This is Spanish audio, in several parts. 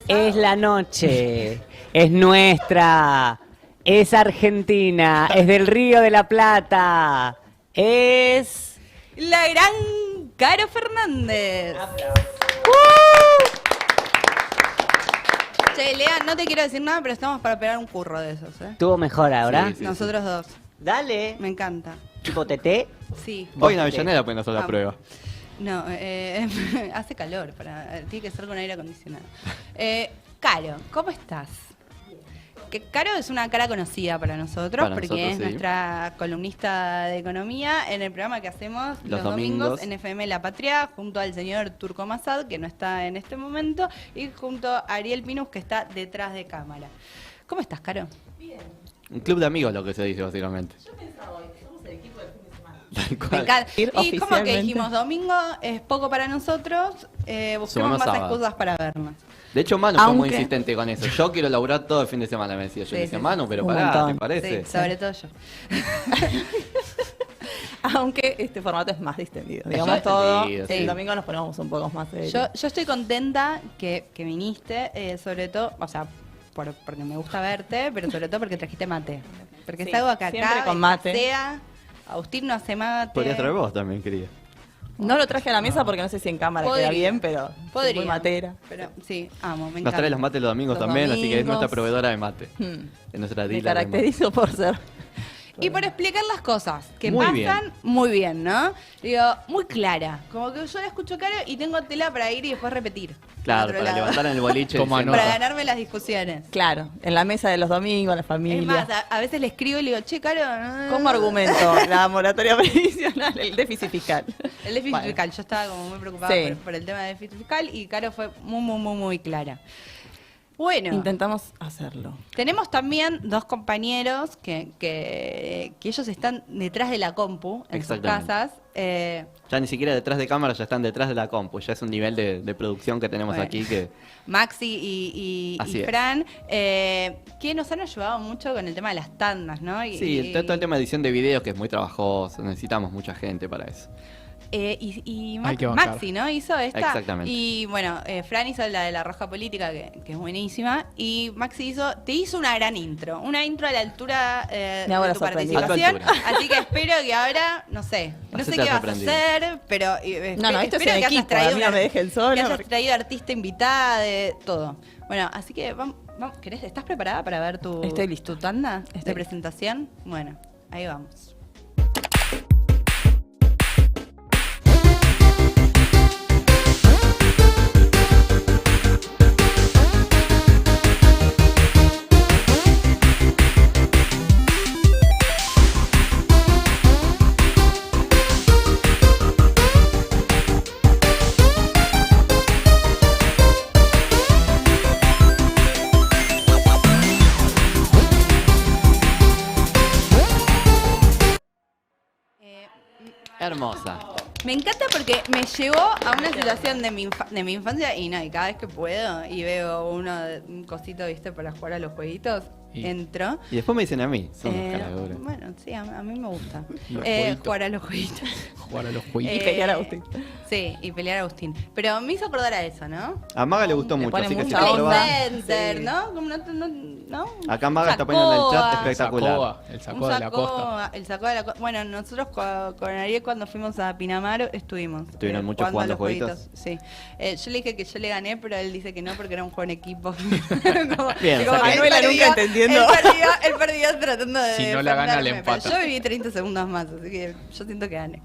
Es la noche, es nuestra, es Argentina, es del Río de la Plata, es... La gran Caro Fernández. Che, Lea, no te quiero decir nada, pero estamos para pegar un curro de esos, ¿eh? ¿Tuvo mejor ahora? Sí. Nosotros dos. Dale. Me encanta. ¿Tipo TT? Sí. Hoy en Avellaneda pueden hacer la Vamos. prueba. No, hace calor, tiene que ser con aire acondicionado. Caro, ¿cómo estás? Que Caro es una cara conocida para nosotros, Para porque nosotros, es sí. nuestra columnista de economía en el programa que hacemos los domingos en FM La Patria, junto al señor Turco Massad, que no está en este momento, y junto a Ariel Pinus, que está detrás de cámara. ¿Cómo estás, Caro? Un club de amigos lo que se dice básicamente. Yo pensaba hoy, somos el equipo del fin de semana. Tal Me cual. encanta. Y como que Oficialmente. dijimos, domingo es poco para nosotros, busquemos Sumamos más sábado. excusas para vernos. De hecho, Manu fue muy Aunque- insistente con eso. Yo quiero laburar todo el fin de semana, me decía. Yo Sí, le decía, sí, Manu, sí. pero Un pará, montón. ¿te parece? Sí, sobre todo yo. Aunque este formato es más distendido. Es Digamos más todo. distendido, El sí. domingo nos ponemos un poco más serios. Yo estoy contenta que viniste, sobre todo, o sea, porque me gusta verte, pero sobre todo porque trajiste mate. Porque Sí, es algo que acá siempre con mate. escasea. Agustín no hace mate. Podrías traer vos también, querida. No lo traje a la mesa porque no sé si en cámara Podría. queda bien, pero soy Podría. muy matera. Pero sí, amo, me Nos encanta. trae los mates los domingos Los también, así que es domingos. nuestra proveedora de mate. Es nuestra Me dealer de mate. caracterizo por ser. Y por explicar las cosas que Muy pasan bien. muy bien, ¿no? Digo, muy clara. Como que yo la escucho Caro y tengo tela para ir y después repetir. Claro, Al otro para lado. levantar en el boliche. Toma diciendo, Para ganarme las discusiones. Claro, en la mesa de los domingos, la familia. Es más, a veces le escribo y le digo, che, Caro. ¿Cómo argumento la moratoria previsional, el déficit fiscal? El déficit Bueno. fiscal, yo estaba como muy preocupada Sí. por el tema del déficit fiscal y Caro fue muy clara. Bueno, Intentamos hacerlo. tenemos también dos compañeros que ellos están detrás de la compu en sus Exactamente. casas. Ya ni siquiera detrás de cámara, ya están detrás de la compu. Ya es un nivel de producción que tenemos Bueno. aquí que... Maxi y Así es. Fran, que nos han ayudado mucho con el tema de las tandas, ¿no? Sí, todo el tema de edición de videos que es muy trabajoso. Necesitamos mucha gente para eso. Hay que bancar. Maxi, ¿no? Hizo esta. Exactamente. Y bueno, Fran hizo la de la roja política, que es buenísima. Y Maxi te hizo una gran intro. Una intro a la altura Me hago de la tu sorprendida. participación. A tu altura. Así que espero que ahora, no sé Hacete qué vas a sorprendido. hacer, pero No, esto es espero en que hayas equipo, traído a mí no me dejen sola, que hayas porque- traído artista invitada, de todo. Bueno, así que vamos, ¿estás preparada para ver Estoy lista. tu tanda de Estoy presentación? Bueno, ahí vamos. Hermosa. Me encanta porque me llevó a una situación de mi infancia y cada vez que puedo y veo un cosito, viste, para jugar a los jueguitos, Y- entro. Y después me dicen a mí. Son unos caraduras. Bueno, sí, a mí me gusta Los jueguitos. jugar a los jueguitos. Jugar a los Y jueguitos. pelear a Agustín. Sí, y pelear a Agustín. Pero me hizo acordar a eso, ¿no? A Maga le gustó Le mucho, pone así que si mucha lo onda. probás. Center, Sí. ¿no? Como ¿no? Acá Maga está poniendo en el chat Sacoa. espectacular. Sacoa, el saco de la costa. El sacó de la costa. Bueno, nosotros con Ariel cuando fuimos a Pinamar estuvimos. ¿Estuvieron muchos jugando a los jueguitos? Sí. Yo le dije que yo le gané, pero él dice que no porque era un juego en equipo. Como- Bien, como saqué. él Manuela nunca perdió- entendiendo. Él perdió tratando de Si no la gana, le defenderme, pero empata. Yo viví 30 segundos más, así que yo siento que gané.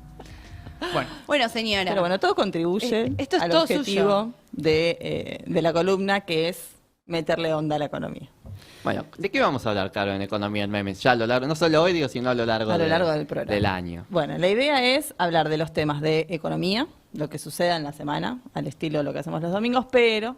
Bueno, Bueno, señora. Pero bueno, todo contribuye Esto es al todo objetivo de la columna, que es meterle onda a la economía. Bueno, ¿de qué vamos a hablar, Caro, en Economía en Memes? Ya a lo largo, no solo hoy, digo, sino a lo largo, Del programa. del año. Bueno, la idea es hablar de los temas de economía, lo que suceda en la semana, al estilo de lo que hacemos los domingos, pero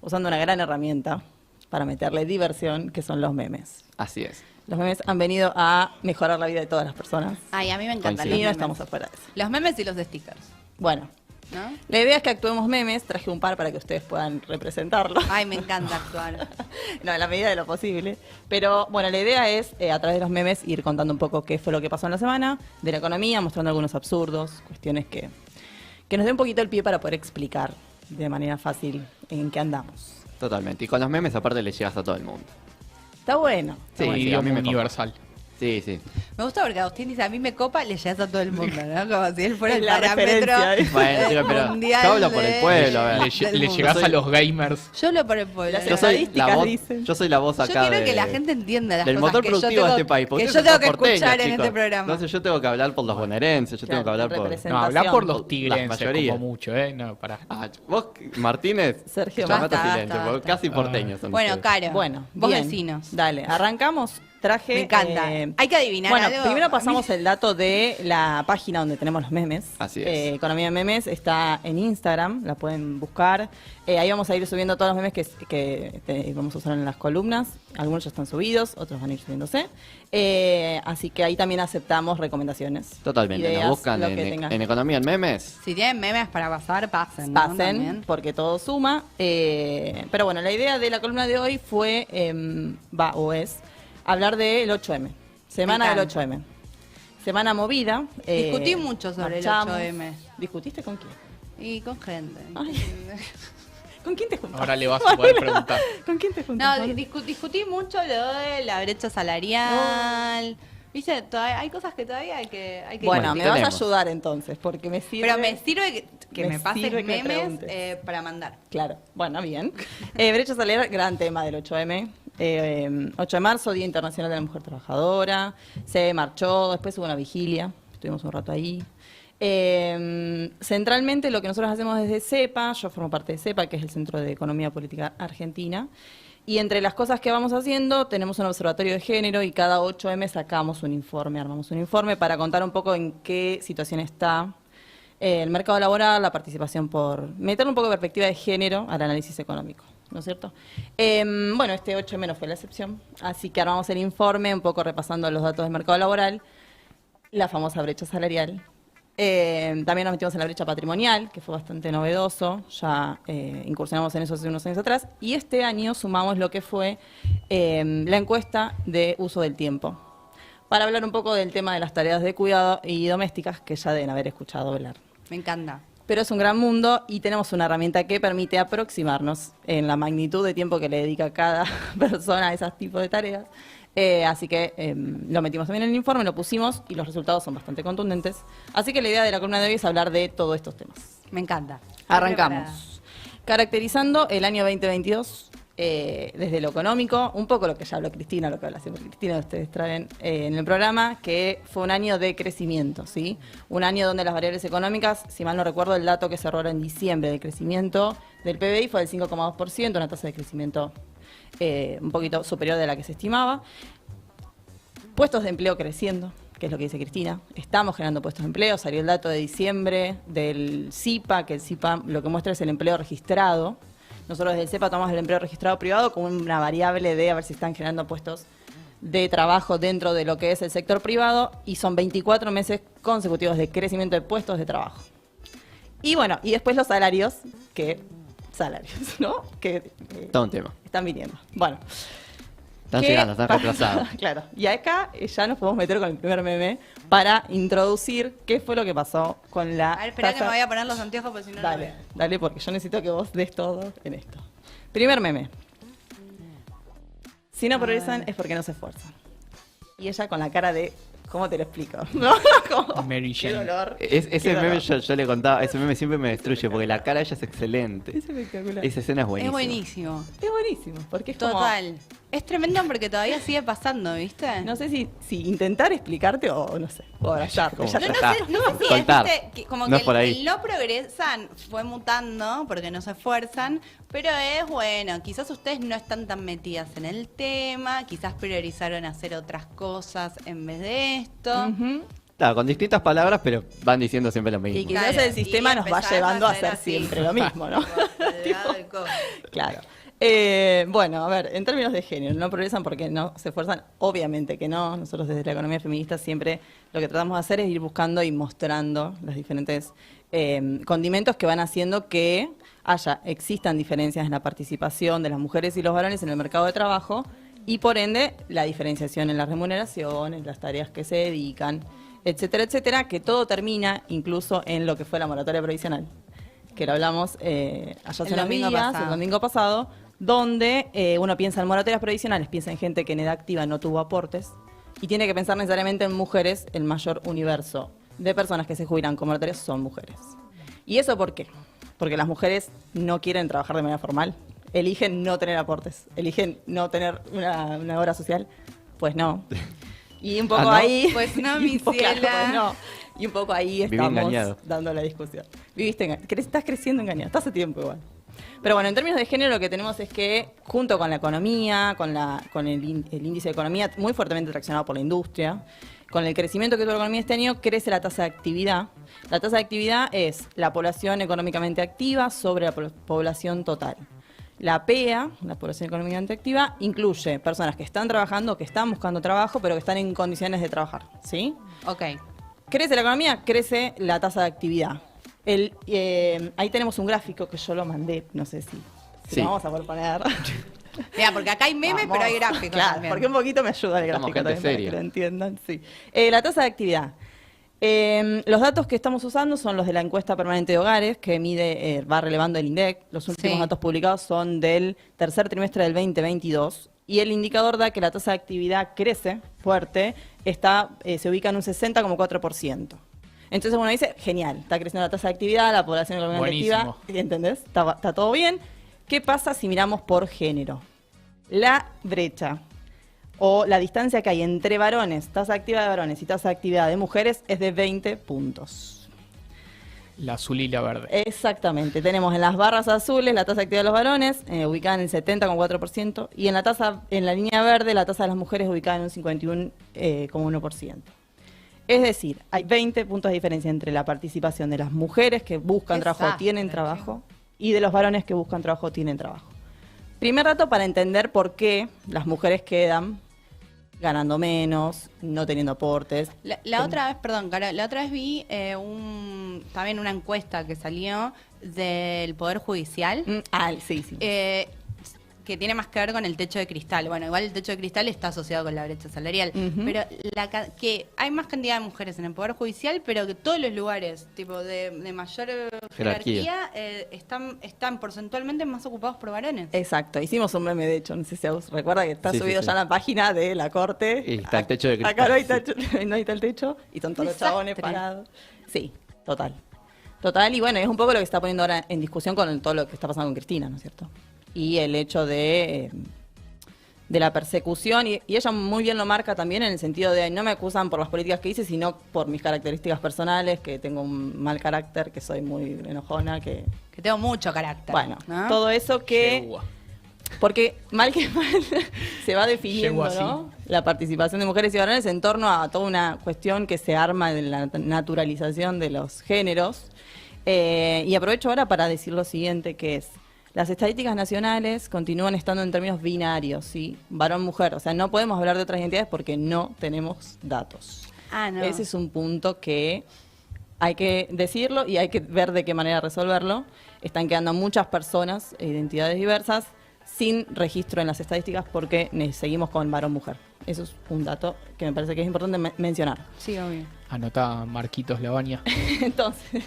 usando una gran herramienta para meterle diversión, que son los memes. Así es. Los memes han venido a mejorar la vida de todas las personas. Ay, a mí me encantan Coincido. los Y no memes. estamos afuera de eso. Los memes y los stickers, Bueno, ¿no? la idea es que actuemos memes. Traje un par para que ustedes puedan representarlo. Ay, me encanta actuar. No, en la medida de lo posible. Pero bueno, la idea es, a través de los memes, ir contando un poco qué fue lo que pasó en la semana, de la economía, mostrando algunos absurdos, cuestiones que nos dé un poquito el pie para poder explicar de manera fácil en qué andamos. Totalmente. Y con los memes aparte le llegas a todo el mundo. Está bueno. Sí, un sí, a idioma mí me copa. universal. Sí, sí. Me gusta porque Agustín dice, a mí me copa, le llegas a todo el mundo, ¿no? Como si él fuera Es el la parámetro referencia. Bueno, chico, pero mundial yo hablo por el pueblo, a ver. del Le mundo. llegás Soy- a los gamers. Yo hablo por el pueblo. Las Yo soy la estadísticas voz, dicen. yo soy la voz Yo acá quiero de- que la gente entienda las del cosas motor que yo productivo de tengo, este país. porque que yo ustedes tengo son que porteños, escuchar en chicos. este programa. Entonces yo tengo que hablar por los bonaerenses, yo tengo que hablar por... representación. No, hablar por Las los tigrenses mayorías. como mucho, ¿eh? No, pará. Ah, vos, Martínez, Sergio, llamate a basta, silencio, basta, porque basta. casi porteños son Bueno, ustedes. Caro, Bueno, vos bien. vecinos. Dale, arrancamos. Traje. Me encanta. Hay que adivinar Bueno, algo. primero A mí- pasamos el dato de la página donde tenemos los memes. Así es. Economía de Memes está en Instagram, la pueden buscar. Ahí vamos a ir subiendo todos los memes que vamos a usar en las columnas. Algunos ya están subidos, otros van a ir subiéndose. Así que ahí también aceptamos recomendaciones. Totalmente, ideas, nos buscan lo que tengan. en Economía en Memes. Si tienen memes para pasar, pasen. ¿no? Pasen, También. porque todo suma. Pero bueno, la idea de la columna de hoy fue, es, hablar del 8M. Semana del encanta. 8M. Semana movida. Discutí mucho sobre el marchamos. 8M. ¿Discutiste con quién? Y con gente. Ay. ¿Con quién te juntás? Ahora le vas a poder preguntar. ¿Con quién te juntás? No, discutí mucho lo de la brecha salarial. Viste, hay cosas que todavía hay que Bueno, Bueno, me vas a tenemos. ayudar entonces, porque me sirve... Pero me sirve que me me pases sirve que memes preguntes. para mandar. Claro, bueno, bien. Brecha salarial, gran tema del 8M. 8 de marzo, Día Internacional de la Mujer Trabajadora. Se marchó, después hubo una vigilia, estuvimos un rato ahí. Centralmente lo que nosotros hacemos desde CEPA, yo formo parte de CEPA, que es el Centro de Economía Política Argentina, y entre las cosas que vamos haciendo tenemos un observatorio de género y cada 8M sacamos un informe, armamos un informe para contar un poco en qué situación está el mercado laboral, la participación por meter un poco de perspectiva de género al análisis económico, ¿no es cierto? Bueno, este 8M no fue la excepción, así que armamos el informe un poco repasando los datos del mercado laboral, la famosa brecha salarial. También nos metimos en la brecha patrimonial, que fue bastante novedoso, ya incursionamos en eso hace unos años atrás, y este año sumamos lo que fue la encuesta de uso del tiempo, para hablar un poco del tema de las tareas de cuidado y domésticas, que ya deben haber escuchado hablar. Me encanta. Pero es un gran mundo y tenemos una herramienta que permite aproximarnos en la magnitud de tiempo que le dedica cada persona a esos tipos de tareas. Así que lo metimos también en el informe, lo pusimos y los resultados son bastante contundentes. Así que la idea de la columna de hoy es hablar de todos estos temas. Me encanta. Arrancamos. Caracterizando el año 2022 desde lo económico, un poco lo que ya habló Cristina, lo que habla siempre Cristina, ustedes traen en el programa, que fue un año de crecimiento, ¿sí? Un año donde las variables económicas, si mal no recuerdo, el dato que cerró en diciembre de crecimiento del PBI fue del 5,2%, una tasa de crecimiento un poquito superior de la que se estimaba. Puestos de empleo creciendo, que es lo que dice Cristina. Estamos generando puestos de empleo. Salió el dato de diciembre del CIPA, que el CIPA lo que muestra es el empleo registrado. Nosotros desde el CEPA tomamos el empleo registrado privado como una variable de a ver si están generando puestos de trabajo dentro de lo que es el sector privado y son 24 meses consecutivos de crecimiento de puestos de trabajo. Y bueno, y después los salarios, ¿no? Que Todo un tema. están viniendo. Bueno. Están que- llegando, están retrasados. Claro. Y acá ya nos podemos meter con el primer meme para introducir qué fue lo que pasó con la A ver, espera que tasa- me voy a poner los anteojos porque si no, no Dale, veo. dale, porque yo necesito que vos des todo en esto. Primer meme. Si no progresan es porque no se esfuerzan. Y ella con la cara de, ¿cómo te lo explico? ¿No? Como, Mary qué Jane. dolor. Ese qué meme dolor. yo le contaba, ese meme siempre me destruye porque la cara de ella es excelente. Es espectacular. Esa escena es Es buenísima. buenísimo. Es buenísimo, porque es como... Total. Es tremendo porque todavía sigue pasando, ¿viste? No sé si intentar explicarte o no sé, o abrazarte. ¿Cómo? Ya No, está. no sé si Contar. es, ¿viste? Como No que es por ahí. el no progresan fue mutando porque no se esfuerzan, pero es bueno, quizás ustedes no están tan metidas en el tema, quizás priorizaron hacer otras cosas en vez de esto. Ujú. Claro, con distintas palabras, pero van diciendo siempre lo mismo. Y quizás Claro, el sistema y nos va empezar llevando a hacer hacer así. siempre lo mismo, ¿no? Del lado del codo. Claro. Bueno, a ver, en términos de género, no progresan porque no se esfuerzan, obviamente que no. Nosotros desde la economía feminista siempre lo que tratamos de hacer es ir buscando y mostrando los diferentes condimentos que van haciendo que existan diferencias en la participación de las mujeres y los varones en el mercado de trabajo y por ende la diferenciación en las remuneraciones, las tareas que se dedican, etcétera, etcétera, que todo termina incluso en lo que fue la moratoria provisional, que lo hablamos allá hace El unos domingo días, pasado. el domingo pasado, donde uno piensa en moratorias provisionales, piensa en gente que en edad activa no tuvo aportes, y tiene que pensar necesariamente en mujeres. El mayor universo de personas que se jubilan con moratorias son mujeres. ¿Y eso por qué? Porque las mujeres no quieren trabajar de manera formal, eligen no tener aportes, eligen no tener una obra social. Pues no. Y un poco ¿no? ahí... Pues no, y mi un poco, ciela. pues no. Y un poco ahí Viví estamos engañado. dando la discusión. Estás creciendo engañado, estás hace tiempo igual. Pero bueno, en términos de género lo que tenemos es que, junto con la economía, con el índice de economía muy fuertemente traccionado por la industria, con el crecimiento que tuvo la economía este año, crece la tasa de actividad. La tasa de actividad es la población económicamente activa sobre la población total. La PEA, la población económicamente activa, incluye personas que están trabajando, que están buscando trabajo, pero que están en condiciones de trabajar, ¿sí? Ok. Crece la economía, crece la tasa de actividad. Ahí tenemos un gráfico que yo lo mandé, no sé si Sí. lo vamos a poder poner. Mira, porque acá hay memes, Vamos. pero hay gráficos Claro, también. porque un poquito me ayuda el Somos gráfico gente también para seria. que lo entiendan. Sí. La tasa de actividad. Los datos que estamos usando son los de la encuesta permanente de hogares, que va relevando el INDEC. Los últimos Sí. datos publicados son del tercer trimestre del 2022. Y el indicador da que la tasa de actividad crece fuerte, se ubica en un 60,4%. Entonces uno dice, genial, está creciendo la tasa de actividad, la población económicamente activa, Buenísimo. ¿entendés? Está todo bien. ¿Qué pasa si miramos por género? La brecha o la distancia que hay entre varones, tasa de actividad de varones y tasa de actividad de mujeres es de 20 puntos. La azul y la verde. Exactamente. Tenemos en las barras azules la tasa de actividad de los varones, ubicada en el 70,4%, y en la línea verde la tasa de las mujeres ubicada en un 51,1%. Es decir, hay 20 puntos de diferencia entre la participación de las mujeres que buscan Qué trabajo o desastre, tienen trabajo y de los varones que buscan trabajo o tienen trabajo. Primer dato para entender por qué las mujeres quedan ganando menos, no teniendo aportes. La otra vez, perdón, Cara, la otra vez vi también una encuesta que salió del Poder Judicial, Sí. que tiene más que ver con el techo de cristal. Bueno, igual el techo de cristal está asociado con la brecha salarial, Ujú. pero que hay más cantidad de mujeres en el Poder Judicial, pero que todos los lugares tipo de mayor jerarquía están porcentualmente más ocupados por varones. Exacto, hicimos un meme, de hecho, no sé si os recuerda que está Sí, subido sí, ya sí. en la página de la corte. Y está el techo de cristal. Acá no está el techo y son todos los Desastre. chabones parados. Sí, total. Total, y bueno, es un poco lo que se está poniendo ahora en discusión con todo lo que está pasando con Cristina, ¿no es cierto? Y el hecho de la persecución, y ella muy bien lo marca también en el sentido de no me acusan por las políticas que hice, sino por mis características personales, que tengo un mal carácter, que soy muy enojona, que... Que tengo mucho carácter. Bueno, ¿no? todo eso que... Yegua. Porque mal que mal se va definiendo, Llego ¿no? La participación de mujeres y varones en torno a toda una cuestión que se arma de la naturalización de los géneros. Y aprovecho ahora para decir lo siguiente, que es, las estadísticas nacionales continúan estando en términos binarios, ¿sí? Varón-mujer. O sea, no podemos hablar de otras identidades porque no tenemos datos. Ah, no. Ese es un punto que hay que decirlo y hay que ver de qué manera resolverlo. Están quedando muchas personas e identidades diversas sin registro en las estadísticas porque seguimos con varón-mujer. Eso es un dato que me parece que es importante mencionar. Sí, obvio. Anota Marquitos Labaña. Entonces,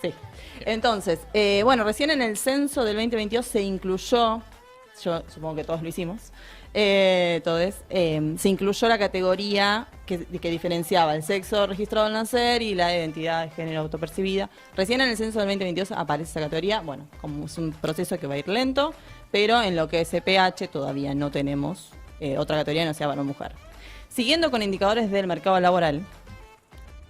sí. Entonces, bueno, recién en el censo del 2022 se incluyó, yo supongo que todos lo hicimos, se incluyó la categoría que diferenciaba el sexo registrado al nacer y la identidad de género autopercibida. Recién en el censo del 2022 aparece esa categoría, bueno, como es un proceso que va a ir lento, pero en lo que es EPH todavía no tenemos otra categoría que no sea varón-mujer. Siguiendo con indicadores del mercado laboral,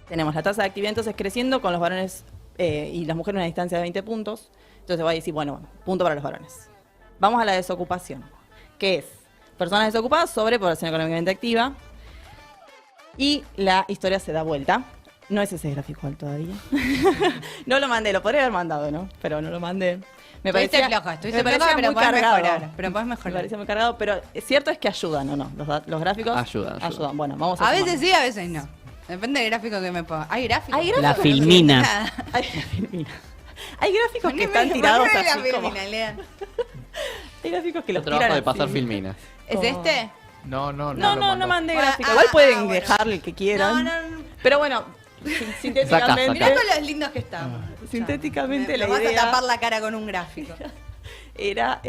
tenemos la tasa de actividad entonces creciendo con los varones y las mujeres a una distancia de 20 puntos. Entonces voy a decir, bueno, punto para los varones. Vamos a la desocupación, que es personas desocupadas sobre población económicamente activa. Y la historia se da vuelta. No es ese gráfico todavía. No lo mandé, lo podría haber mandado, ¿no? Pero no lo mandé. Estuviste floja, me parecía pero muy podés cargado. mejorar. Pero podés Me mejorar. parecía muy cargado, pero es cierto es que ayudan, ¿o no? Los gráficos Ayudan. Bueno, vamos a A veces sumar. sí, a veces no. Depende del gráfico que me ponga. ¿Hay gráficos? Hay gráficos La que no filmina. Nada. Hay, mira, hay gráficos que Poneme- están tirados poneme así la como... filmina, Lean. Hay gráficos que El los trabajo tiran de pasar así. filminas. ¿Es Como- este? No No, lo mandó. mandé Bueno, gráfico. Igual pueden bueno. dejarle el que quieran. No. Pero bueno, sintéticamente, Sacá. Mirá con los lindos que estamos. sintéticamente Me la vas idea a tapar la cara con un gráfico. era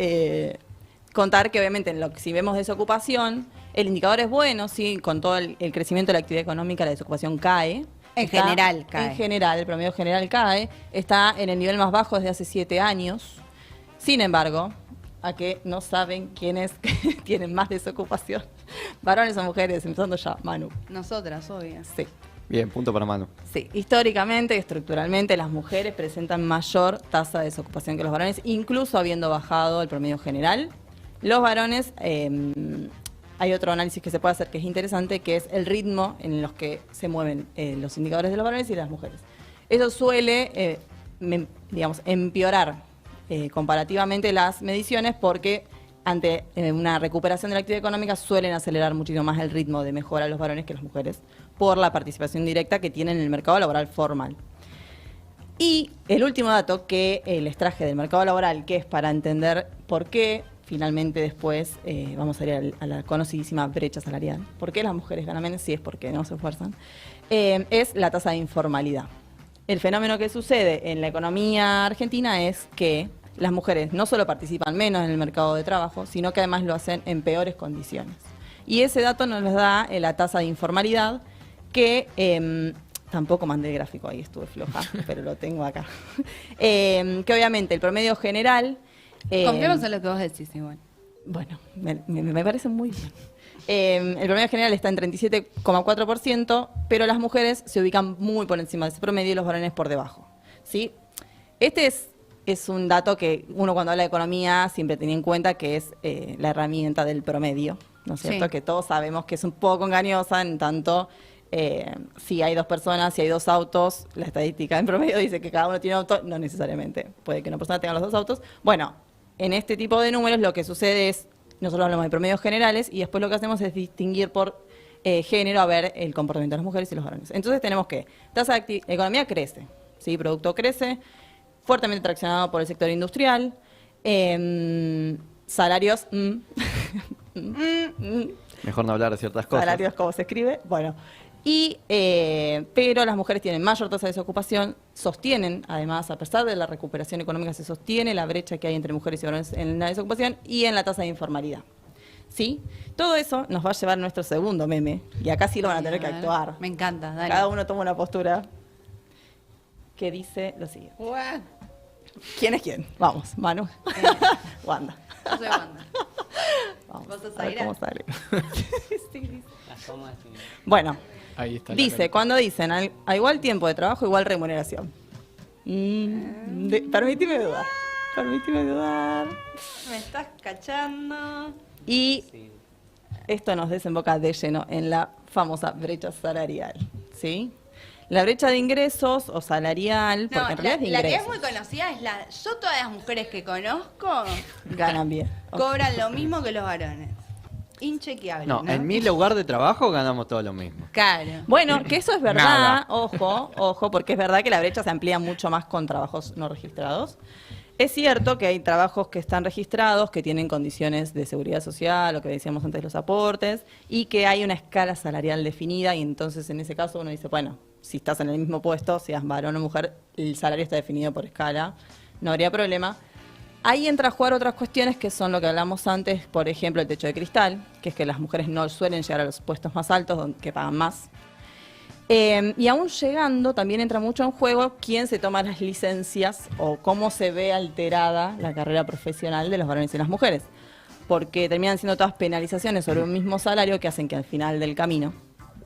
contar que obviamente si vemos desocupación, el indicador es bueno, sí, con todo el crecimiento de la actividad económica, la desocupación cae. En general cae. En general, el promedio general cae. Está en el nivel más bajo desde hace 7 años. Sin embargo, ¿a qué no saben quiénes tienen más desocupación? ¿Varones o mujeres? Empezando ya, Manu. Nosotras, obvio. Sí. Bien, punto para Manu. Sí, históricamente, estructuralmente, las mujeres presentan mayor tasa de desocupación que los varones, incluso habiendo bajado el promedio general. Los varones, hay otro análisis que se puede hacer que es interesante, que es el ritmo en los que se mueven los indicadores de los varones y de las mujeres. Eso suele, digamos, empeorar comparativamente las mediciones porque ante una recuperación de la actividad económica suelen acelerar muchísimo más el ritmo de mejora los varones que las mujeres por la participación directa que tienen en el mercado laboral formal. Y el último dato que les traje del mercado laboral, que es para entender por qué finalmente después vamos a ir a la conocidísima brecha salarial. ¿Por qué las mujeres ganan menos? Sí, es porque no se esfuerzan. Es la tasa de informalidad. El fenómeno que sucede en la economía argentina es que las mujeres no solo participan menos en el mercado de trabajo, sino que además lo hacen en peores condiciones. Y ese dato nos lo da la tasa de informalidad, que tampoco mandé el gráfico, ahí estuve floja, pero lo tengo acá. Que obviamente el promedio general... Confiamos en lo que vos decís igual. Bueno, me parece muy bien. El promedio general está en 37,4%, pero las mujeres se ubican muy por encima de ese promedio y los varones por debajo. ¿Sí? Este es un dato que uno cuando habla de economía siempre tenía en cuenta que es la herramienta del promedio, ¿no es cierto? Sí. Que todos sabemos que es un poco engañosa en tanto si hay 2 personas, si hay 2 autos, la estadística en promedio dice que cada uno tiene un auto, no necesariamente, puede que una persona tenga los 2 autos. Bueno, en este tipo de números lo que sucede es, nosotros hablamos de promedios generales y después lo que hacemos es distinguir por género a ver el comportamiento de las mujeres y los varones. Entonces tenemos que tasa de economía crece, ¿sí? Producto crece, fuertemente traccionado por el sector industrial, salarios, Mejor no hablar de ciertas cosas. salarios, ¿cómo se escribe? Bueno, pero las mujeres tienen mayor tasa de desocupación, sostienen, además, a pesar de la recuperación económica, se sostiene la brecha que hay entre mujeres y varones en la desocupación y en la tasa de informalidad. ¿Sí? Todo eso nos va a llevar a nuestro segundo meme, y acá sí lo van a tener que actuar. Me encanta, dale. Cada uno toma una postura que dice lo siguiente. What? ¿Quién es quién? Vamos, Manu. Wanda. Yo soy Wanda. Vamos, ¿Vos sos a ver Zaira? cómo sale. Sí, dice. Bueno, Ahí está. la dice, cara. cuando dicen a igual tiempo de trabajo, igual remuneración. Permíteme dudar. Permíteme dudar. Me estás cachando. Y esto nos desemboca de lleno en la famosa brecha salarial, ¿sí? La brecha de ingresos o salarial, porque No, en realidad es de la que es ingresos, muy conocida es yo todas las mujeres que conozco ganan bien. cobran lo mismo que los varones. Inchequeable, No, ¿no? en mi lugar de trabajo ganamos todo lo mismo. Claro. Bueno, que eso es verdad, Nada. ojo, porque es verdad que la brecha se amplía mucho más con trabajos no registrados. Es cierto que hay trabajos que están registrados, que tienen condiciones de seguridad social, lo que decíamos antes, los aportes, y que hay una escala salarial definida, y entonces en ese caso uno dice, bueno, si estás en el mismo puesto, seas varón o mujer, el salario está definido por escala, no habría problema. Ahí entra a jugar otras cuestiones que son lo que hablamos antes, por ejemplo, el techo de cristal, que es que las mujeres no suelen llegar a los puestos más altos, que pagan más. Y aún llegando, también entra mucho en juego quién se toma las licencias o cómo se ve alterada la carrera profesional de los varones y las mujeres. Porque terminan siendo todas penalizaciones sobre un mismo salario que hacen que al final del camino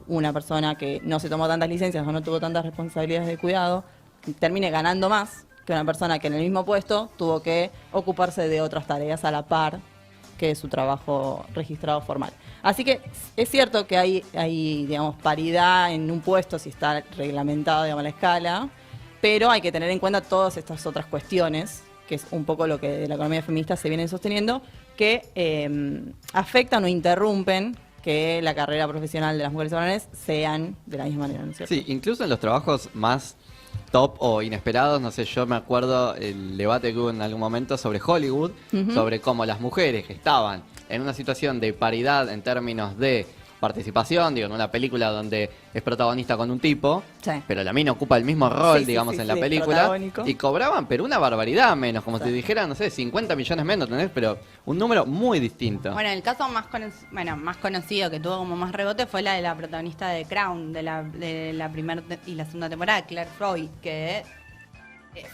una persona que no se tomó tantas licencias o no tuvo tantas responsabilidades de cuidado termine ganando más que una persona que en el mismo puesto tuvo que ocuparse de otras tareas a la par que su trabajo registrado formal. Así que es cierto que hay digamos, paridad en un puesto si está reglamentado, digamos, la escala, pero hay que tener en cuenta todas estas otras cuestiones, que es un poco lo que de la economía feminista se viene sosteniendo, que afectan o interrumpen que la carrera profesional de las mujeres y varones sean de la misma manera, ¿no es cierto? Sí, incluso en los trabajos más top o inesperados, no sé, yo me acuerdo el debate que hubo en algún momento sobre Hollywood, sobre cómo las mujeres que estaban en una situación de paridad en términos de participación, digo, en una película donde es protagonista con un tipo, Sí. pero la mina ocupa el mismo rol, Sí, sí, digamos, sí, en la sí, película, protagónico. y cobraban, pero una barbaridad menos, como si dijeran, no sé, 50 millones menos, ¿entendés? Pero un número muy distinto. Bueno, el caso más conocido que tuvo como más rebote fue la de la protagonista de Crown, de la primera y la segunda temporada, Claire Foy, que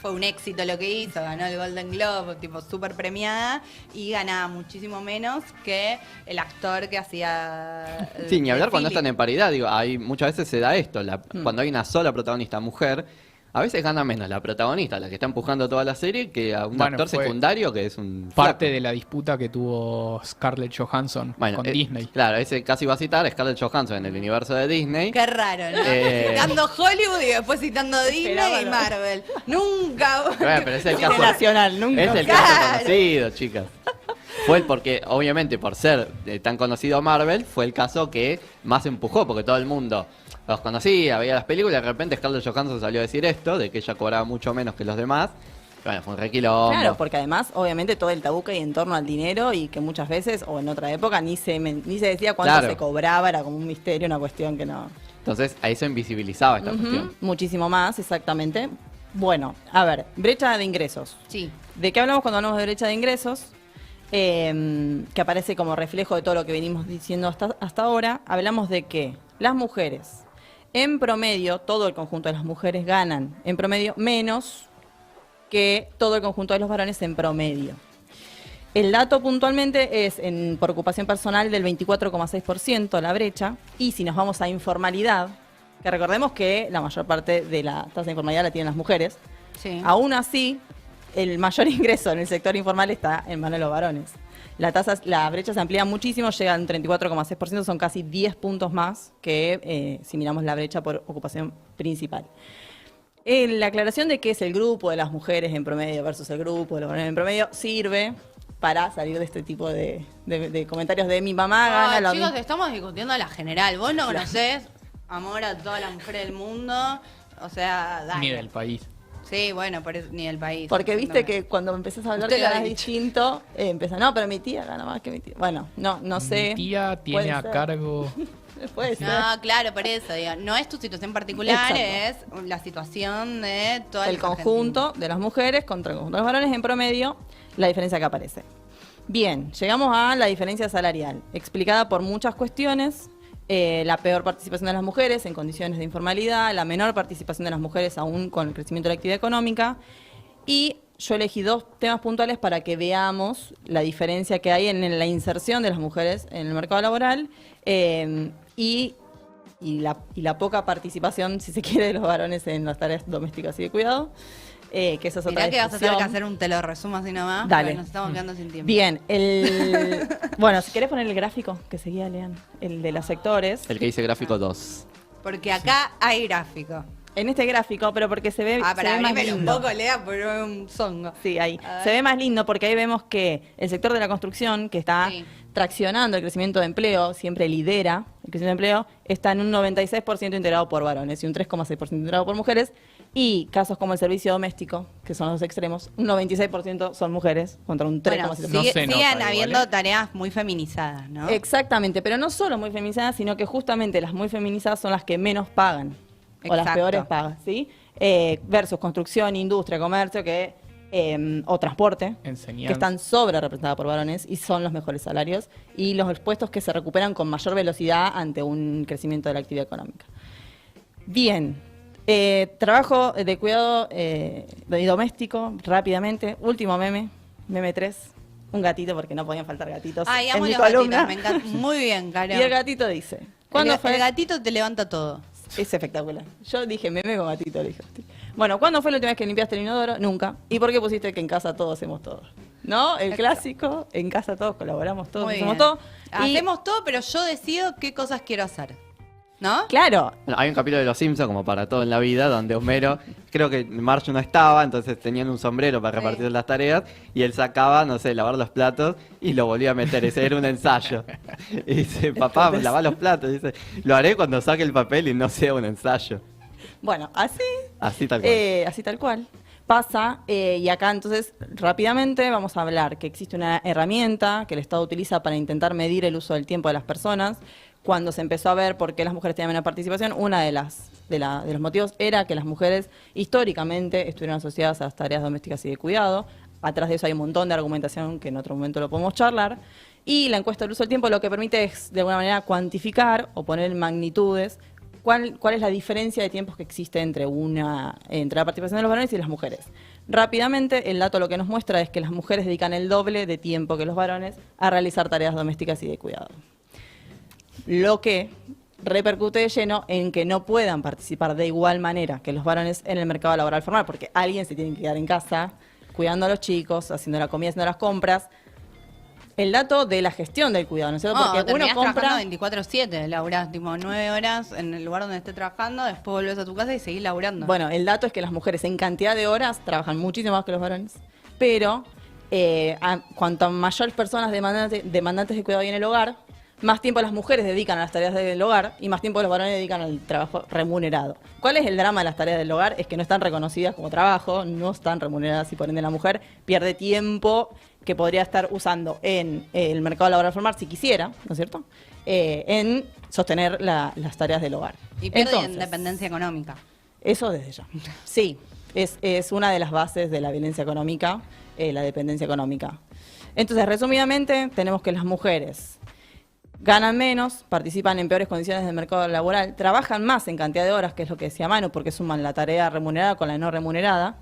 fue un éxito lo que hizo, ganó el Golden Globe, tipo súper premiada, y ganaba muchísimo menos que el actor que hacía... Sí, ni hablar cuando Philip. están en paridad, digo, muchas veces se da esto, cuando hay una sola protagonista mujer, a veces gana menos la protagonista, la que está empujando toda la serie, que a un Bueno, actor fue secundario que es un Parte flaco. de la disputa que tuvo Scarlett Johansson Bueno, con Disney. Claro, ese casi va a citar Scarlett Johansson en el universo de Disney. Qué raro, ¿no? Citando Hollywood y después citando Disney y Esperábalo. Marvel. Nunca. Bueno, pero es el caso, Nacional, nunca. es el Claro. caso conocido, chicas. Fue porque, obviamente, por ser tan conocido Marvel, fue el caso que más empujó, porque todo el mundo los conocía, veía las películas, y de repente Scarlett Johansson salió a decir esto, de que ella cobraba mucho menos que los demás. Bueno, fue un requilombo. Claro, porque además, obviamente, todo el tabú que hay en torno al dinero y que muchas veces, o en otra época, ni se decía cuánto Claro. se cobraba, era como un misterio, una cuestión que no... Entonces, a eso invisibilizaba esta cuestión. Muchísimo más, exactamente. Bueno, a ver, brecha de ingresos. Sí. ¿De qué hablamos cuando hablamos de brecha de ingresos? Que aparece como reflejo de todo lo que venimos diciendo hasta ahora. Hablamos de que las mujeres, en promedio, todo el conjunto de las mujeres ganan en promedio menos que todo el conjunto de los varones en promedio. El dato puntualmente es por ocupación personal del 24,6% la brecha, y si nos vamos a informalidad, que recordemos que la mayor parte de la tasa de informalidad la tienen las mujeres, Sí. aún así el mayor ingreso en el sector informal está en manos de los varones. La brecha se amplía muchísimo, llega a un 34,6%, son casi 10 puntos más que si miramos la brecha por ocupación principal. La aclaración de qué es el grupo de las mujeres en promedio versus el grupo de los varones en promedio sirve para salir de este tipo de comentarios de mi mamá gana lo chicos, mismo. estamos discutiendo la general. Vos no conocés amor a todas las mujeres del mundo. O sea, dale. Ni del país. Sí, bueno, por eso, ni del país. Porque viste que cuando empezás a hablar Usted que lo ha ganas dicho. distinto, empieza, no, pero mi tía gana más que mi tía. Bueno, no sé. Mi tía tiene Puede a ser. cargo... Puede ser. No, claro, por eso, digo, no es tu situación particular, Exacto. es la situación de todo El conjunto de las mujeres contra el conjunto de los varones, en promedio, la diferencia que aparece. Bien, llegamos a la diferencia salarial, explicada por muchas cuestiones. La peor participación de las mujeres en condiciones de informalidad, la menor participación de las mujeres aún con el crecimiento de la actividad económica. Y yo elegí dos temas puntuales para que veamos la diferencia que hay en la inserción de las mujeres en el mercado laboral y la poca participación, si se quiere, de los varones en las tareas domésticas y de cuidado. Que esa es otra Mirá que vas a tener que discusión. hacer un te lo resumo así nomás. Dale. Porque nos estamos quedando sin tiempo. Bien, bueno, si querés poner el gráfico que seguía, Lean, el de los sectores. El que dice gráfico 2. Porque acá hay gráfico. En este gráfico, pero porque se ve, se Para ve más abrirme un lindo. poco, Lea, por un zongo. Sí, ahí. A ver. Se ve más lindo porque ahí vemos que el sector de la construcción, que está Sí. traccionando el crecimiento de empleo, siempre lidera el crecimiento de empleo, está en un 96% integrado por varones y un 3,6% integrado por mujeres. Y casos como el servicio doméstico, que son los extremos, un 96% son mujeres contra un 3,7%. No se nota siguen igual, habiendo tareas muy feminizadas, ¿no? Exactamente, pero no solo muy feminizadas, sino que justamente las muy feminizadas son las que menos pagan. O las Exacto. peores pagas, ¿sí? Versus construcción, industria, comercio, o transporte, Enseñanza. que están sobre representadas por varones y son los mejores salarios y los puestos que se recuperan con mayor velocidad ante un crecimiento de la actividad económica. Bien, trabajo de cuidado doméstico, rápidamente, último meme 3, un gatito porque no podían faltar gatitos Ay, en amo mi los columna. gatitos, me encanta. Muy bien, Caro. Y el gatito dice, ¿cuándo el, fue? el gatito te levanta todo. Es espectacular. Yo dije meme con gatito, le dije. Bueno, ¿cuándo fue la última vez que limpiaste el inodoro? Nunca. ¿Y por qué pusiste que en casa todos hacemos todo? ¿No? El clásico, en casa todos colaboramos, todos Muy hacemos bien. todo. Y, Hacemos todo, pero yo decido qué cosas quiero hacer. ¿No? claro, Bueno, hay un capítulo de Los Simpsons, como para todo en la vida, donde Homero, creo que Marge no estaba, entonces tenían un sombrero para repartir las tareas, y él sacaba, no sé, lavar los platos, y lo volvía a meter. Ese era un ensayo. Y dice, papá, lava los platos. Y dice, lo haré cuando saque el papel y no sea un ensayo. bueno, así Así tal cual. así tal cual. Pasa, y acá entonces rápidamente vamos a hablar que existe una herramienta que el Estado utiliza para intentar medir el uso del tiempo de las personas. cuando se empezó a ver por qué las mujeres tenían menos participación, una de los motivos era que las mujeres históricamente estuvieron asociadas a las tareas domésticas y de cuidado. Atrás de eso hay un montón de argumentación que en otro momento lo podemos charlar. Y la encuesta del uso del tiempo lo que permite es, de alguna manera, cuantificar o poner en magnitudes cuál es la diferencia de tiempos que existe entre la participación de los varones y las mujeres. Rápidamente, el dato lo que nos muestra es que las mujeres dedican el doble de tiempo que los varones a realizar tareas domésticas y de cuidado. Lo que repercute de lleno en que no puedan participar de igual manera que los varones en el mercado laboral formal, porque alguien se tiene que quedar en casa cuidando a los chicos, haciendo la comida, haciendo las compras. El dato de la gestión del cuidado, ¿no es cierto? Porque uno compra 24/7, laburás tipo 9 horas en el lugar donde estés trabajando, después volvés a tu casa y seguís laburando. Bueno, el dato es que las mujeres en cantidad de horas trabajan muchísimo más que los varones, pero cuanto mayor personas demandantes de cuidado hay en el hogar, más tiempo las mujeres dedican a las tareas del hogar y más tiempo los varones dedican al trabajo remunerado. ¿Cuál es el drama de las tareas del hogar? Es que no están reconocidas como trabajo, no están remuneradas y por ende la mujer pierde tiempo que podría estar usando en el mercado laboral formal si quisiera, ¿no es cierto?, en sostener las tareas del hogar. Y pierde Entonces, independencia económica. eso desde ya. Sí, es una de las bases de la violencia económica, la dependencia económica. Entonces, resumidamente, tenemos que las mujeres ganan menos, participan en peores condiciones del mercado laboral, trabajan más en cantidad de horas, que es lo que decía Manu, porque suman la tarea remunerada con la no remunerada,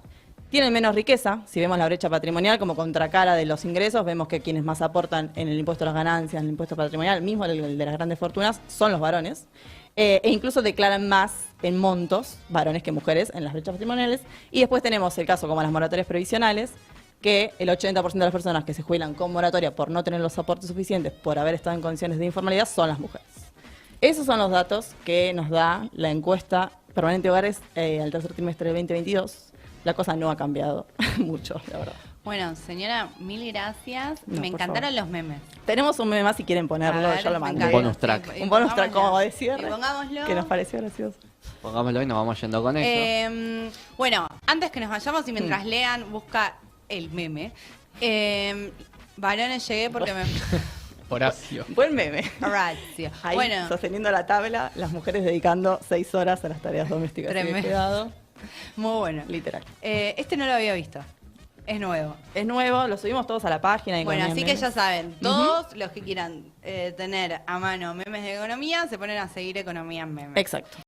tienen menos riqueza. Si vemos la brecha patrimonial como contracara de los ingresos, vemos que quienes más aportan en el impuesto a las ganancias, en el impuesto patrimonial, mismo el de las grandes fortunas, son los varones. E incluso declaran más en montos varones que mujeres en las brechas patrimoniales. Y después tenemos el caso como las moratorias previsionales, que el 80% de las personas que se jubilan con moratoria por no tener los aportes suficientes, por haber estado en condiciones de informalidad, son las mujeres. Esos son los datos que nos da la encuesta Permanente de Hogares al tercer trimestre del 2022. La cosa no ha cambiado mucho, la verdad. Bueno, señora, mil gracias. No, Me por encantaron favor. los memes. Tenemos un meme más si quieren ponerlo, A ver, yo lo me mando. encanta. bonus track. Sí, Un bonus track, pongámoslo. como decía, Y pongámoslo. que nos pareció gracioso. Pongámoslo y nos vamos yendo con eso. Bueno, antes que nos vayamos y mientras lean, busca el meme. Varones llegué porque me... Horacio. Buen meme. Horacio. Ahí, Bueno, sosteniendo la tabla, las mujeres dedicando 6 horas a las tareas domésticas y de Tremendo. cuidado. muy bueno. Literal. Este no lo había visto. Es nuevo. Es nuevo, lo subimos todos a la página. Bueno, así que ya saben, Ujú. todos los que quieran tener a mano memes de economía, se ponen a seguir Economía en Memes. Exacto.